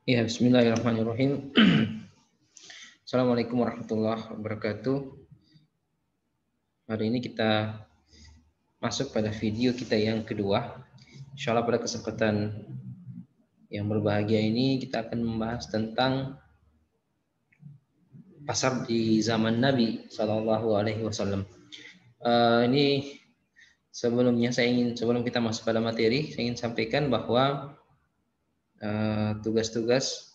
Ya, bismillahirrahmanirrahim. Assalamualaikum warahmatullahi wabarakatuh. Hari ini kita masuk pada video kita yang kedua. Insya Allah pada kesempatan yang berbahagia ini kita akan membahas tentang pasar di zaman Nabi Shallallahu Alaihi Wasallam. Ini sebelumnya sebelum kita masuk pada materi, saya ingin sampaikan bahwa tugas-tugas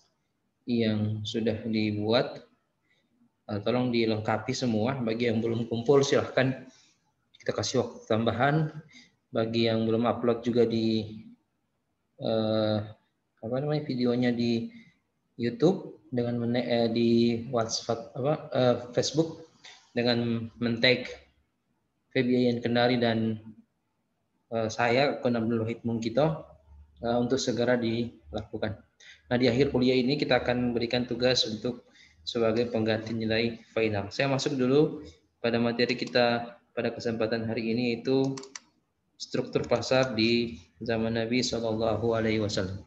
yang sudah dibuat tolong dilengkapi semua. Bagi yang belum kumpul silahkan kita kasih waktu tambahan. Bagi yang belum upload juga di videonya di YouTube dengan di WhatsApp Facebook dengan men-tag Febian Kendari dan saya Kon Abdul Wahid Mungkito untuk segera dilakukan. Nah, di akhir kuliah ini kita akan berikan tugas untuk sebagai pengganti nilai final. Saya masuk dulu pada materi kita pada kesempatan hari ini, yaitu struktur pasar di zaman Nabi Shallallahu Alaihi Wasallam.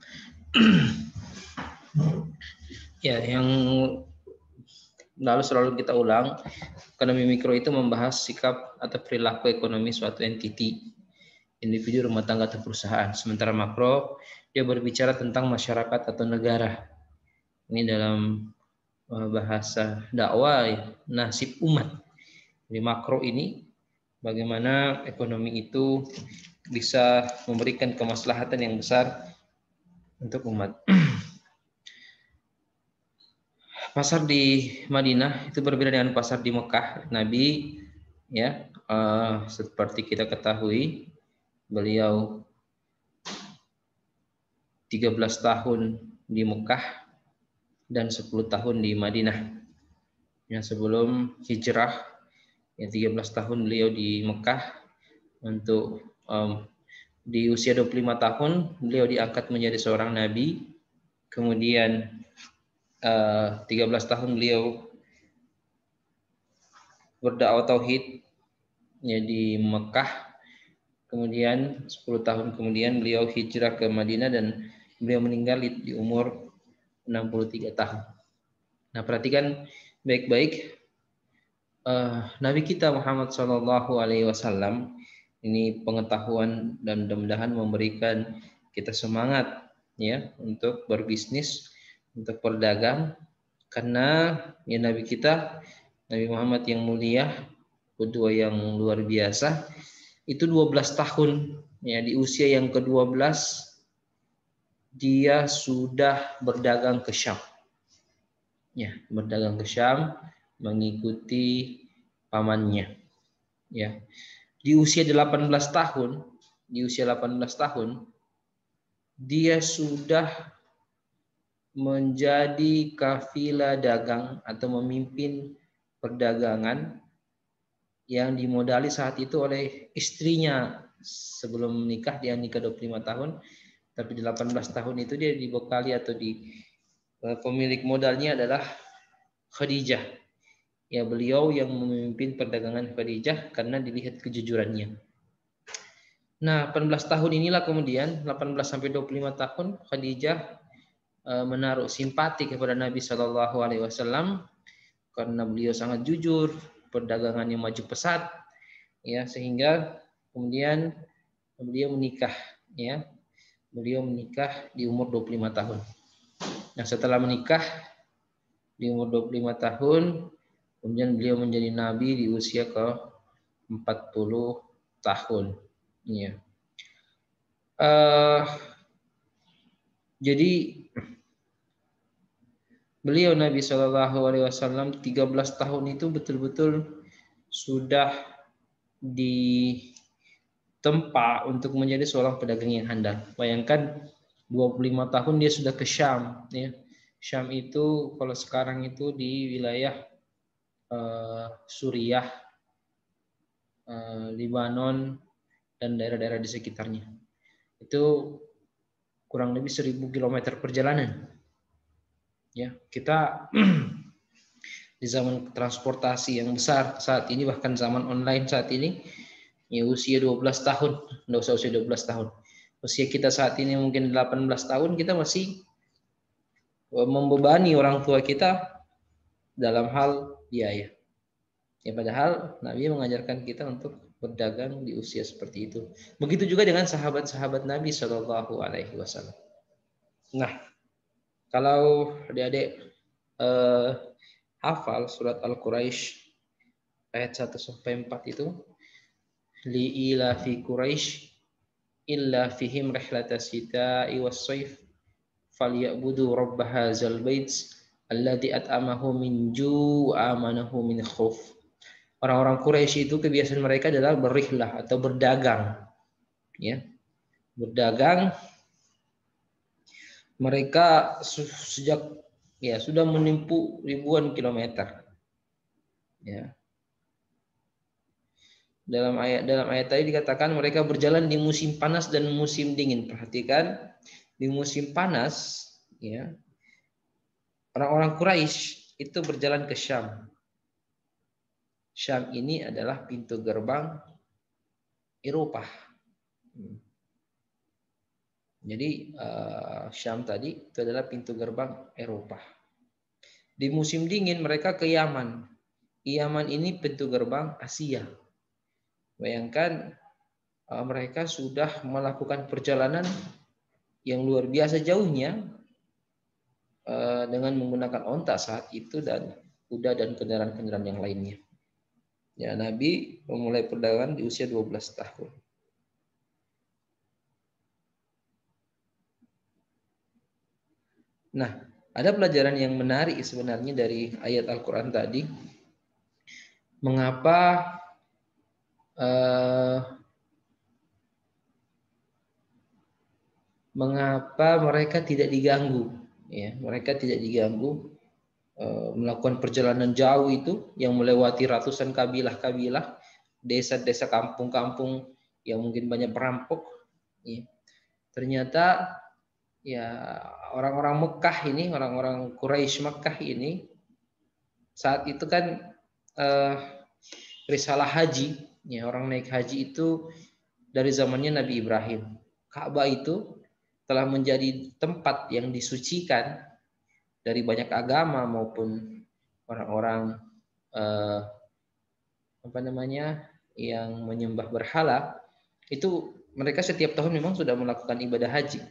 Ya, yang lalu selalu kita ulang, ekonomi mikro itu membahas sikap atau perilaku ekonomi suatu entiti, individu, rumah tangga, atau perusahaan. Sementara makro, dia berbicara tentang masyarakat atau negara. Ini dalam bahasa dakwah, nasib umat. Di makro ini, bagaimana ekonomi itu bisa memberikan kemaslahatan yang besar untuk umat. Pasar di Madinah itu berbeda dengan pasar di Mekah. Nabi, ya, seperti kita ketahui, beliau 13 tahun di Mekah dan 10 tahun di Madinah. Ya, sebelum hijrah, ya 13 tahun beliau di Mekah. Untuk di usia 25 tahun beliau diangkat menjadi seorang nabi. Kemudian 13 tahun beliau berdakwah tauhid ya di Mekah. Kemudian 10 tahun kemudian beliau hijrah ke Madinah dan beliau meninggal di umur 63 tahun. Nah, perhatikan baik-baik, Nabi kita Muhammad Shallallahu Alaihi Wasallam ini pengetahuan dan mudah-mudahan memberikan kita semangat ya untuk berbisnis, untuk berdagang, karena ya Nabi kita Nabi Muhammad yang mulia, kedua yang luar biasa, itu 12 tahun ya, di usia yang ke-12 dia sudah berdagang ke Syam. Ya, berdagang ke Syam mengikuti pamannya. Ya. Di usia 18 tahun, dia sudah menjadi kafilah dagang atau memimpin perdagangan yang dimodali saat itu oleh istrinya. Sebelum menikah, dia nikah 25 tahun, tapi di 18 tahun itu dia dibekali atau pemilik modalnya adalah Khadijah. Ya, beliau yang memimpin perdagangan Khadijah karena dilihat kejujurannya. Nah, 18 tahun inilah kemudian 18 sampai 25 tahun Khadijah menaruh simpati kepada Nabi Shallallahu Alaihi Wasallam karena beliau sangat jujur, perdagangannya maju pesat, ya, sehingga kemudian beliau menikah, ya. Beliau menikah di umur 25 tahun. Nah, setelah menikah di umur 25 tahun, kemudian beliau menjadi nabi di usia ke-40 tahun. Ya. Jadi beliau Nabi Shallallahu Alaihi Wasallam 13 tahun itu betul-betul sudah ditempa untuk menjadi seorang pedagang yang handal. Bayangkan 25 tahun dia sudah ke Syam. Ya. Syam itu kalau sekarang itu di wilayah Suriah, Libanon, dan daerah-daerah di sekitarnya. Itu kurang lebih 1000 km perjalanan. Ya, kita di zaman transportasi yang besar saat ini, bahkan zaman online saat ini, ya usia 12 tahun, enggak usah usia 12 tahun. Usia kita saat ini mungkin 18 tahun, kita masih membebani orang tua kita dalam hal biaya. Ya, padahal Nabi mengajarkan kita untuk berdagang di usia seperti itu. Begitu juga dengan sahabat-sahabat Nabi Shallallahu Alaihi Wasallam. Nah, kalau adik-adik hafal surat Al-Quraisy ayat 1 sampai 4 itu, li ila fi Quraisy illa fihim rihlatas sita'i was-sayf falyabudu rabb hadzal bait alladzi at'amahu min ju' amanahu min khauf. Orang-orang Quraisy itu kebiasaan mereka adalah berrihlah atau berdagang, ya. Berdagang mereka sejak sudah menempuh ribuan kilometer. Ya. Dalam ayat tadi dikatakan mereka berjalan di musim panas dan musim dingin. Perhatikan, di musim panas, ya, orang-orang Quraisy itu berjalan ke Syam. Syam ini adalah pintu gerbang Eropa. Jadi Syam tadi itu adalah pintu gerbang Eropa. Di musim dingin mereka ke Yaman. Yaman ini pintu gerbang Asia. Bayangkan mereka sudah melakukan perjalanan yang luar biasa jauhnya dengan menggunakan onta saat itu dan kuda dan kendaraan-kendaraan yang lainnya. Ya, Nabi memulai perdagangan di usia 12 tahun. Nah, ada pelajaran yang menarik sebenarnya dari ayat Al-Quran tadi. Mengapa mereka tidak diganggu? Ya, mereka tidak diganggu melakukan perjalanan jauh itu yang melewati ratusan kabilah-kabilah, desa-desa, kampung-kampung yang mungkin banyak perampok. Ya. Ternyata ya orang-orang Mekah ini, orang-orang Quraisy Mekah ini saat itu kan risalah haji, ya, orang naik haji itu dari zamannya Nabi Ibrahim. Ka'bah itu telah menjadi tempat yang disucikan dari banyak agama maupun orang-orang yang menyembah berhala. Itu mereka setiap tahun memang sudah melakukan ibadah haji.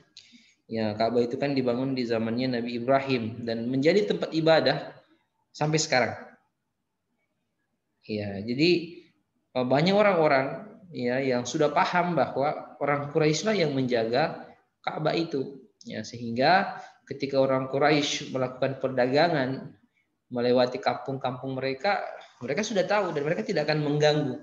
Ya, Ka'bah itu kan dibangun di zamannya Nabi Ibrahim dan menjadi tempat ibadah sampai sekarang. Ya, jadi banyak orang-orang ya yang sudah paham bahwa orang Quraisy lah yang menjaga Ka'bah itu. Ya, sehingga ketika orang Quraisy melakukan perdagangan melewati kampung-kampung mereka, mereka sudah tahu dan mereka tidak akan mengganggu.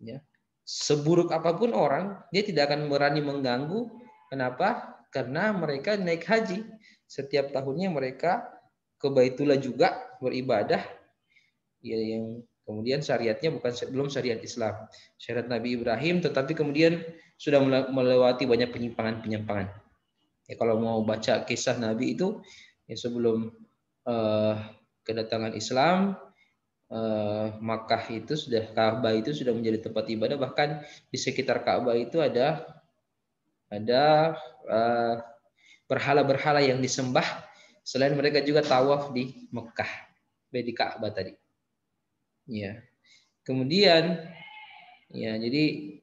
Ya. Seburuk apapun orang, dia tidak akan berani mengganggu. Kenapa? Karena mereka naik haji. Setiap tahunnya mereka ke Baitullah juga beribadah. Ya, yang kemudian syariatnya belum syariat Islam. Syariat Nabi Ibrahim, tetapi kemudian sudah melewati banyak penyimpangan-penyimpangan. Ya, kalau mau baca kisah Nabi itu, ya sebelum kedatangan Islam, Makkah itu sudah, Ka'bah itu sudah menjadi tempat ibadah. Bahkan di sekitar Ka'bah itu ada berhala-berhala yang disembah. Selain mereka juga tawaf di Mekah, di Ka'bah tadi. Ya. Kemudian ya, jadi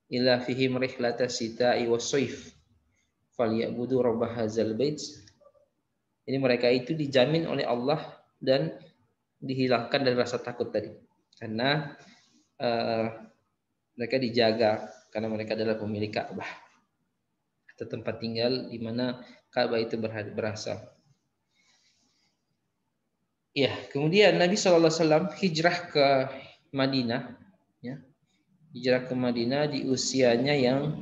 ila fihim rihlatas sita'i was-sayf falyabudu rabb hadzal bait. Jadi mereka itu dijamin oleh Allah dan dihilangkan dari rasa takut tadi. Karena mereka dijaga karena mereka adalah pemilik Ka'bah atau tempat tinggal di mana Ka'bah itu berasal. Ya, kemudian Nabi SAW hijrah ke Madinah, ya. Hijrah ke Madinah di usianya yang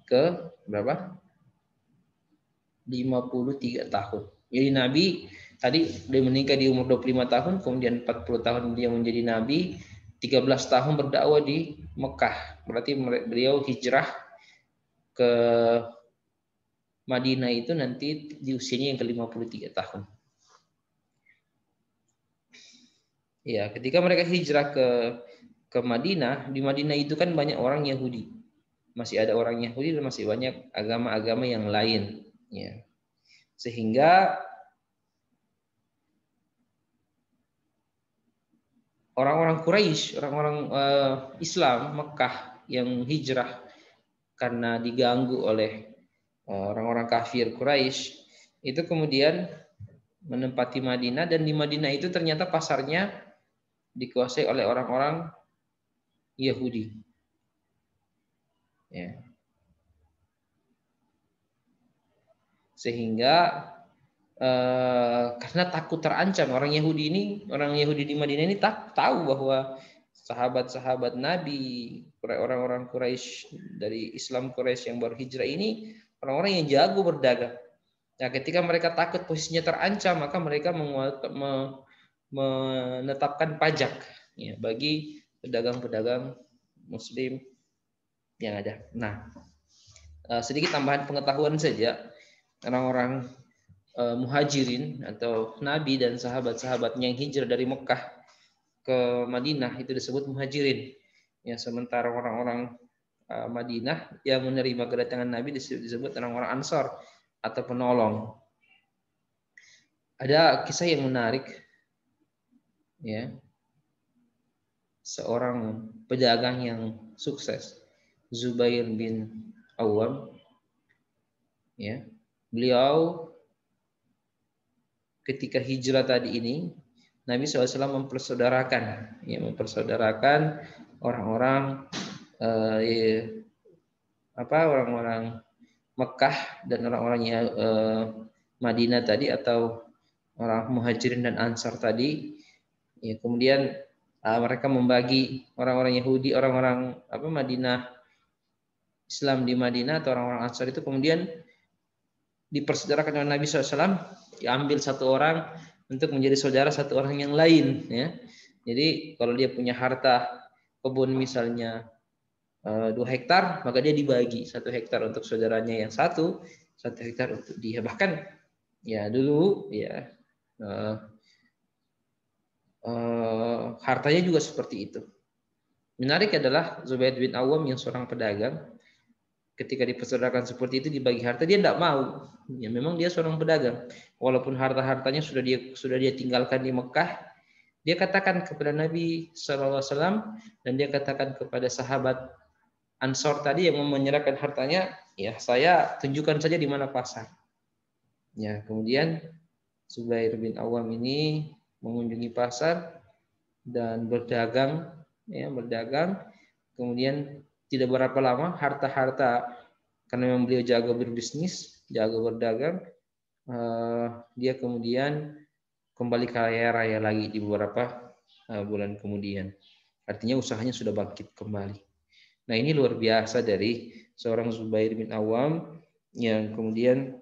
ke berapa? 53 tahun. Jadi Nabi tadi dia menikah di umur 25 tahun, kemudian 40 tahun dia menjadi Nabi, 13 tahun berdakwah di Mekah. Berarti beliau hijrah ke Madinah itu nanti di usianya yang ke-53 tahun. Ya, ketika mereka hijrah ke Madinah, di Madinah itu kan banyak orang Yahudi. Masih ada orang Yahudi dan masih banyak agama-agama yang lain, ya. Sehingga orang-orang Quraisy, orang-orang Islam Mekah yang hijrah karena diganggu oleh orang-orang kafir Quraisy, itu kemudian menempati Madinah, dan di Madinah itu ternyata pasarnya dikuasai oleh orang-orang Yahudi. Ya. Sehingga karena takut terancam, orang Yahudi di Madinah ini tahu bahwa sahabat-sahabat Nabi, orang-orang Quraisy dari Islam Quraisy yang baru hijrah ini orang-orang yang jago berdagang. Nah, ketika mereka takut posisinya terancam, maka mereka menetapkan pajak ya, bagi pedagang-pedagang Muslim yang ada. Nah, sedikit tambahan pengetahuan saja, orang-orang muhajirin atau Nabi dan sahabat-sahabatnya yang hijrah dari Mekah ke Madinah itu disebut muhajirin. Ya, sementara orang-orang Madinah yang menerima kedatangan Nabi disebut orang-orang Ansor atau penolong. Ada kisah yang menarik, ya, seorang pedagang yang sukses, Zubair bin Awam, ya, beliau ketika hijrah tadi ini Nabi SAW mempersaudarakan orang-orang orang-orang Mekah dan orang-orangnya Madinah tadi, atau orang Muhajirin dan Ansar tadi. Ya, kemudian mereka membagi orang-orang Yahudi, orang-orang Madinah, Islam di Madinah atau orang-orang Ansar itu kemudian dipersaudarakan oleh Nabi SAW, diambil satu orang untuk menjadi saudara satu orang yang lain, ya. Jadi kalau dia punya harta kebun misalnya 2 hektar, maka dia dibagi 1 hektar untuk saudaranya yang 1 hektar untuk dia. Bahkan ya dulu ya hartanya juga seperti itu. Menarik adalah Zubair bin Awam yang seorang pedagang, ketika dipersaudarakan seperti itu dibagi harta, dia tidak mau. Ya memang dia seorang pedagang, walaupun harta-hartanya sudah dia tinggalkan di Mekah, dia katakan kepada Nabi SAW dan dia katakan kepada sahabat Ansor tadi yang menyerahkan hartanya, ya saya tunjukkan saja di mana pasar. Ya, kemudian Zubair bin Awam ini mengunjungi pasar dan berdagang, kemudian tidak berapa lama harta-harta, karena memang beliau jago berbisnis, jago berdagang, dia kemudian kembali kaya raya lagi di beberapa bulan kemudian. Artinya usahanya sudah bangkit kembali. Nah, ini luar biasa dari seorang Zubair bin Awam yang kemudian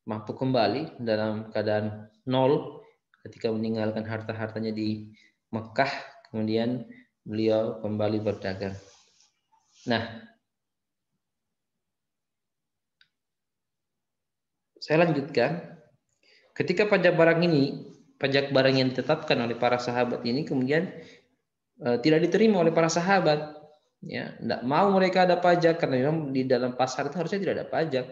mampu kembali dalam keadaan nol ketika meninggalkan harta-hartanya di Mekah, kemudian beliau kembali berdagang. Nah, saya lanjutkan. Ketika pajak barang yang ditetapkan oleh para sahabat ini kemudian tidak diterima oleh para sahabat, ya, tidak mau mereka ada pajak karena memang di dalam pasar itu harusnya tidak ada pajak.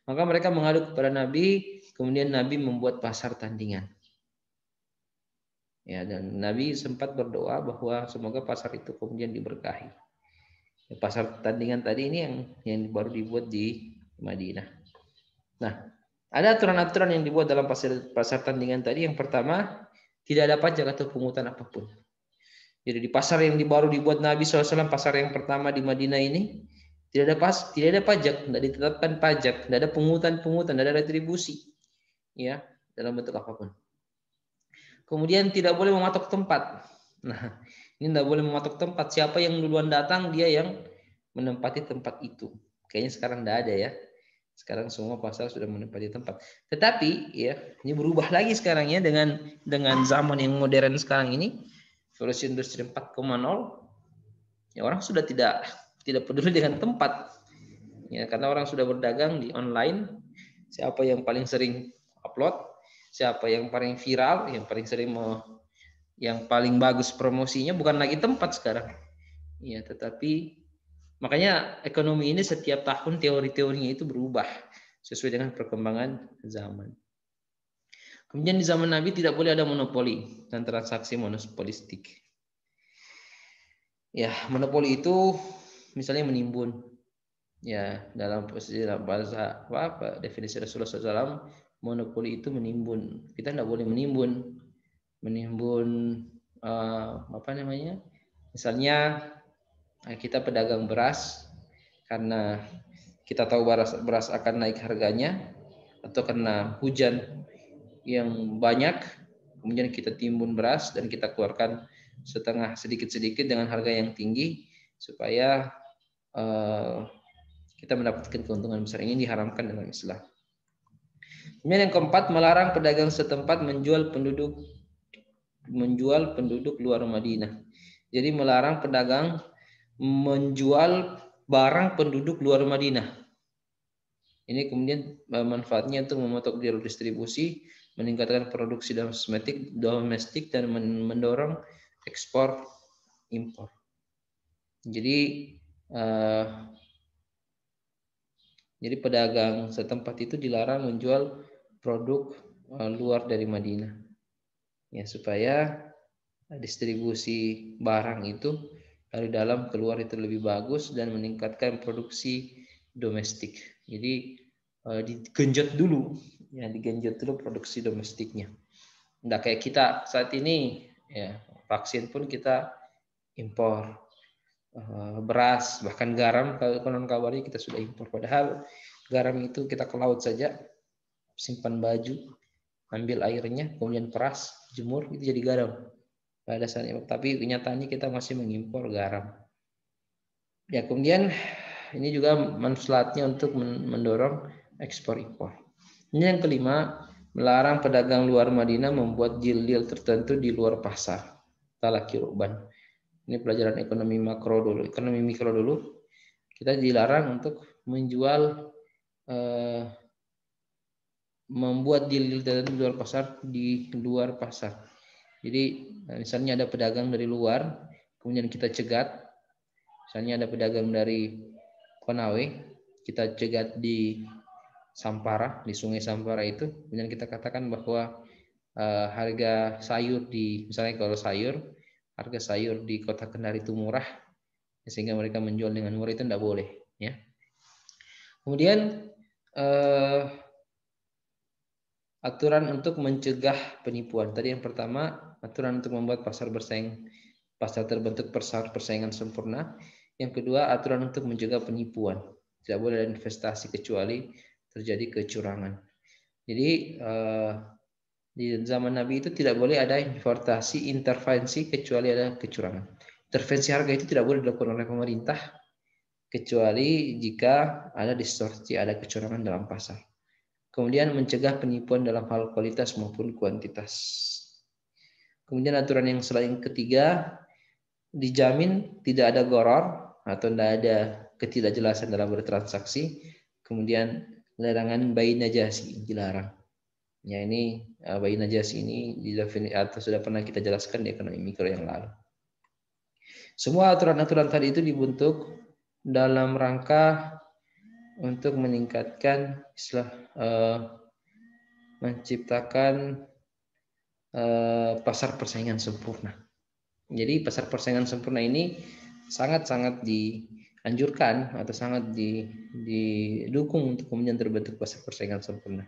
Maka mereka mengadu kepada Nabi, kemudian Nabi membuat pasar tandingan. Ya, dan Nabi sempat berdoa bahwa semoga pasar itu kemudian diberkahi. Ya, pasar tandingan tadi ini yang baru dibuat di Madinah. Nah, ada aturan-aturan yang dibuat dalam pasar tandingan tadi. Yang pertama, tidak ada pajak atau pungutan apapun. Jadi di pasar yang baru dibuat Nabi SAW, pasar yang pertama di Madinah ini, tidak ada pajak, tidak ditetapkan pajak, tidak ada pungutan, tidak ada retribusi, ya, dalam bentuk apapun. Kemudian tidak boleh mematok tempat. Nah, ini tidak boleh mematok tempat. Siapa yang duluan datang, dia yang menempati tempat itu. Kayaknya sekarang tidak ada ya. Sekarang semua pasar sudah menempati tempat. Tetapi ya, ini berubah lagi sekarang ya dengan zaman yang modern sekarang ini, revolusi industri 4.0. Ya, orang sudah tidak peduli dengan tempat. Ya, karena orang sudah berdagang di online. Siapa yang paling sering upload, siapa yang paling viral, yang paling sering yang paling bagus promosinya, bukan lagi tempat sekarang. Ya, tetapi makanya ekonomi ini setiap tahun teori-teorinya itu berubah sesuai dengan perkembangan zaman. Kemudian di zaman Nabi tidak boleh ada monopoli dan transaksi monopolistik. Ya, monopoli itu misalnya menimbun. Ya, dalam bahasa apa definisi Rasulullah SAW, monopoli itu menimbun. Kita tidak boleh menimbun. Menimbun apa namanya? Misalnya kita pedagang beras, karena kita tahu beras akan naik harganya, atau karena hujan yang banyak, kemudian kita timbun beras dan kita keluarkan setengah sedikit-sedikit dengan harga yang tinggi supaya kita mendapatkan keuntungan besar. Ini diharamkan dalam Islam. Kemudian yang keempat, melarang pedagang setempat menjual penduduk luar Madinah. Jadi melarang pedagang menjual barang penduduk luar Madinah. Ini kemudian manfaatnya untuk memotong jalur distribusi, meningkatkan produksi domestik dan mendorong ekspor impor. Jadi pedagang setempat itu dilarang menjual produk luar dari Madinah, ya, supaya distribusi barang itu dari dalam keluar itu lebih bagus dan meningkatkan produksi domestik. Jadi digenjot dulu, ya, digenjot dulu produksi domestiknya. Nggak kayak kita saat ini, ya, vaksin pun kita impor, beras, bahkan garam, kalau konon kabarnya kita sudah impor. Padahal garam itu kita ke laut saja, simpan baju, ambil airnya, kemudian peras, jemur, itu jadi garam. Pada dasarnya, tapi kenyataannya kita masih mengimpor garam. Ya, kemudian ini juga manfaatnya untuk mendorong ekspor impor. Ini yang kelima, melarang pedagang luar Madinah membuat deal-deal tertentu di luar pasar. Talaki ruban. Ini pelajaran ekonomi makro dulu. Ekonomi mikro dulu. Kita dilarang untuk menjual, membuat deal-deal tertentu di luar pasar. Jadi misalnya ada pedagang dari luar, kemudian kita cegat. Misalnya ada pedagang dari Konawe, kita cegat di Sampara, di Sungai Sampara itu, kemudian kita katakan bahwa harga sayur misalnya kalau harga sayur di kota Kendal itu murah, sehingga mereka menjual dengan murah, itu tidak boleh, ya. Kemudian aturan untuk mencegah penipuan. Tadi yang pertama, aturan untuk membuat pasar terbentuk pasar persaingan sempurna. Yang kedua, aturan untuk mencegah penipuan. Tidak boleh ada investasi kecuali terjadi kecurangan. Jadi di zaman Nabi itu tidak boleh ada intervensi kecuali ada kecurangan. Intervensi harga itu tidak boleh dilakukan oleh pemerintah kecuali jika ada distorsi, ada kecurangan dalam pasar. Kemudian mencegah penipuan dalam hal kualitas maupun kuantitas. Kemudian aturan yang selain ketiga, dijamin tidak ada gharar atau tidak ada ketidakjelasan dalam bertransaksi. Kemudian larangan bayi najasi dilarang. Ya, ini bayi najasi ini atau sudah pernah kita jelaskan di ekonomi mikro yang lalu. Semua aturan-aturan tadi itu dibentuk dalam rangka untuk meningkatkan menciptakan pasar persaingan sempurna. Jadi pasar persaingan sempurna ini sangat-sangat dianjurkan atau sangat didukung untuk kemudian terbentuk pasar persaingan sempurna.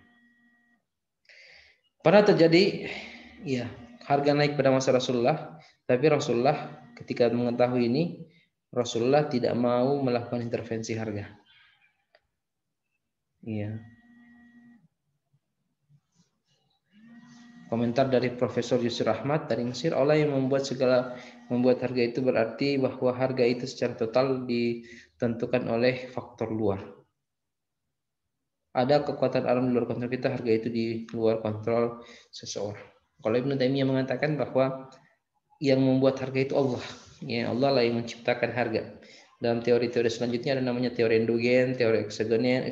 Pernah terjadi, ya, harga naik pada masa Rasulullah, tapi Rasulullah ketika mengetahui ini, Rasulullah tidak mau melakukan intervensi harga. Iya. Komentar dari Profesor Yusuf Ahmad dari Mesir, Allah yang membuat harga itu berarti bahwa harga itu secara total ditentukan oleh faktor luar. Ada kekuatan alam di luar kontrol kita, harga itu di luar kontrol seseorang. Kalau Ibnu Taimiyah mengatakan bahwa yang membuat harga itu Allah. Ya, Allah lah yang menciptakan harga. Dalam teori-teori selanjutnya ada namanya teori endogen, teori eksogen.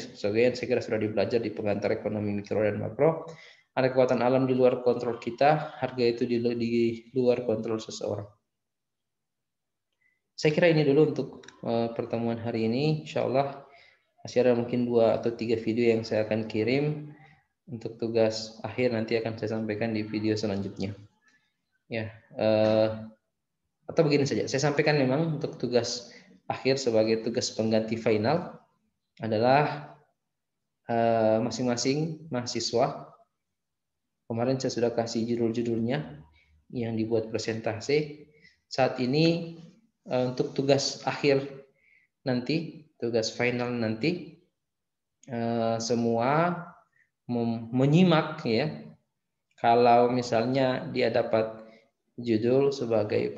Saya kira sudah dipelajari di pengantar ekonomi mikro dan makro. Ada kekuatan alam di luar kontrol kita, harga itu di luar kontrol seseorang. Saya kira ini dulu untuk pertemuan hari ini. Insya Allah masih ada mungkin 2 atau 3 video yang saya akan kirim Untuk tugas akhir nanti akan saya sampaikan di video selanjutnya. Ya, atau begini saja, saya sampaikan memang untuk tugas akhir sebagai tugas pengganti final adalah masing-masing mahasiswa. Kemarin saya sudah kasih judul-judulnya yang dibuat presentasi. Saat ini untuk tugas akhir nanti, tugas final nanti, semua menyimak ya. Kalau misalnya dia dapat judul sebagai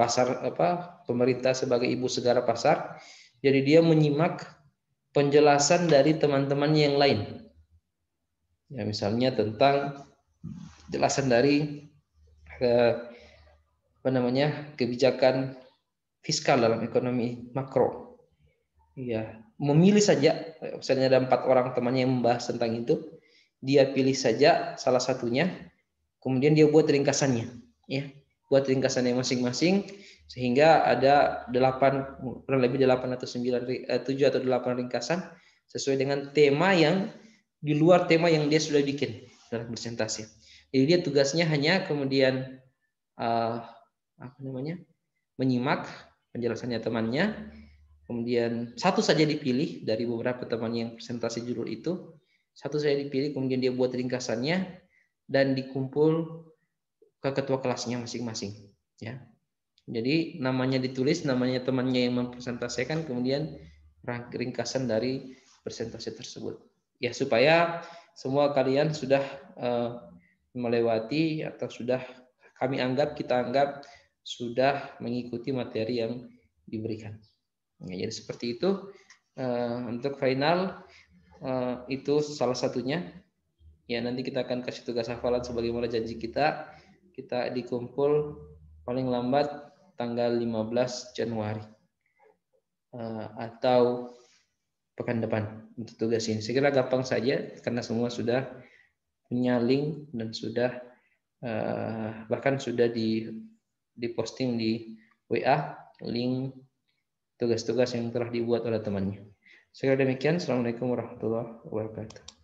pemerintah sebagai ibu segara pasar, jadi dia menyimak penjelasan dari teman-teman yang lain. Ya, misalnya tentang jelasan dari kebijakan fiskal dalam ekonomi makro. Ya, memilih saja, misalnya ada 4 orang temannya yang membahas tentang itu, dia pilih saja salah satunya, kemudian dia buat ringkasannya, ya, buat ringkasannya masing-masing, sehingga ada 8, kurang lebih 8 atau 9, 7 atau 8 ringkasan sesuai dengan tema yang di luar tema yang dia sudah bikin dalam presentasi. Jadi dia tugasnya hanya kemudian menyimak penjelasannya temannya. Kemudian satu saja dipilih dari beberapa teman yang presentasi judul itu, satu saja dipilih, kemudian dia buat ringkasannya dan dikumpul ke ketua kelasnya masing-masing. Ya, jadi namanya ditulis, namanya temannya yang mempresentasikan, kemudian ringkasan dari presentasi tersebut. Ya, supaya semua kalian sudah melewati atau sudah kita anggap sudah mengikuti materi yang diberikan. Ya, jadi seperti itu untuk final itu salah satunya. Ya, nanti kita akan kasih tugas hafalan sebagaimana janji kita dikumpul paling lambat tanggal 15 Januari atau pekan depan untuk tugas ini. Saya kira gampang saja karena semua sudah punya link dan sudah bahkan sudah diposting di WA link tugas-tugas yang telah dibuat oleh temannya. Sekali demikian, Assalamualaikum warahmatullahi wabarakatuh.